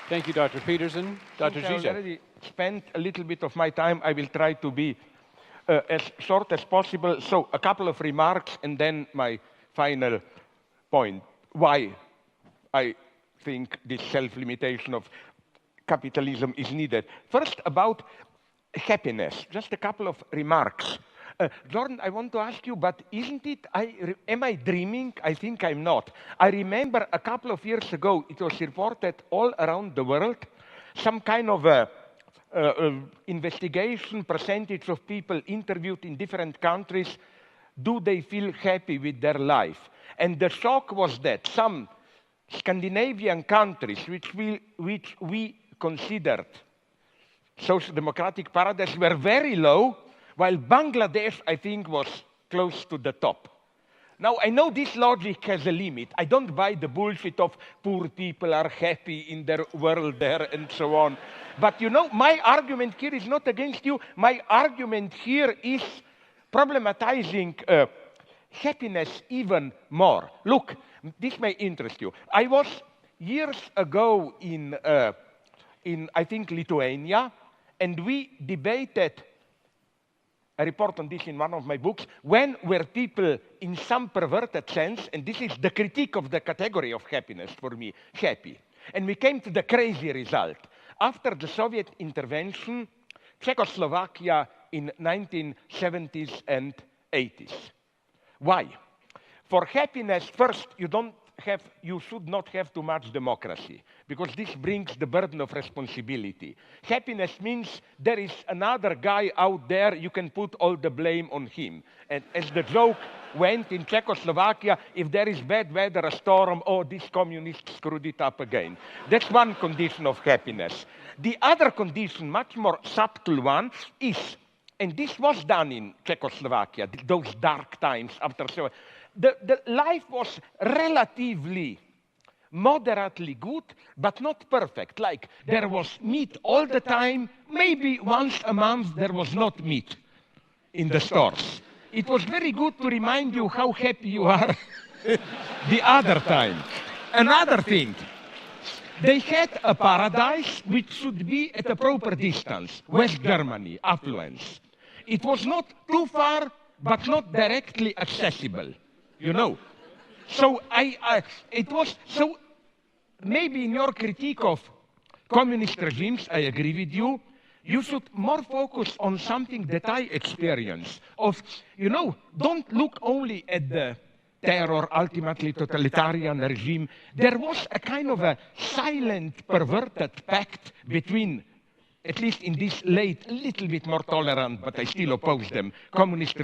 Thank you, Dr. Peterson. Dr. I Žižek. already spent a little bit of my time. I will try to be as short as possible. So a couple of remarks and then my final point. Why I think this self-limitation of capitalism is needed. First, about happiness. Just a couple of remarks. Jordan, I want to ask you, but isn't it, am I dreaming? I think I'm not. I remember a couple of years ago, it was reported all around the world, some kind of investigation, percentage of people interviewed in different countries, do they feel happy with their life? And the shock was that some Scandinavian countries, which we considered social democratic paradise, were very low, while Bangladesh, I think, was close to the top. Now, I know this logic has a limit. I don't buy the bullshit of poor people are happy in their world there and so on. But you know, my argument here is not against you. My argument here is problematizing happiness even more. Look, this may interest you. I was years ago in I think, Lithuania, and we debated, I report on this in one of my books, when were people in some perverted sense, and this is the critique of the category of happiness for me, happy. And we came to the crazy result. After the Soviet intervention, Czechoslovakia in 1970s and 80s. Why? For happiness, first, you should not have too much democracy, because this brings the burden of responsibility. Happiness means there is another guy out there, you can put all the blame on him. And as the joke went in Czechoslovakia, if there is bad weather, a storm, oh, this communist screwed it up again. That's one condition of happiness. The other condition, much more subtle one, is, and this was done in Czechoslovakia, those dark times after Soviet. The life was relatively, moderately good, but not perfect. Like, there was meat all the time. Maybe once a month there was not meat in the stores. It was very good to remind you how happy you are the other time. Another thing, they had a paradise which should be at a proper distance. West Germany, affluence. It was not too far, but not directly accessible. You know, so so maybe in your critique of communist regimes, I agree with you, you should more focus on something that I experience of, you know, don't look only at the terror, ultimately totalitarian regime. There was a kind of a silent, perverted pact between, at least in this late, a little bit more tolerant, but I still oppose them, communist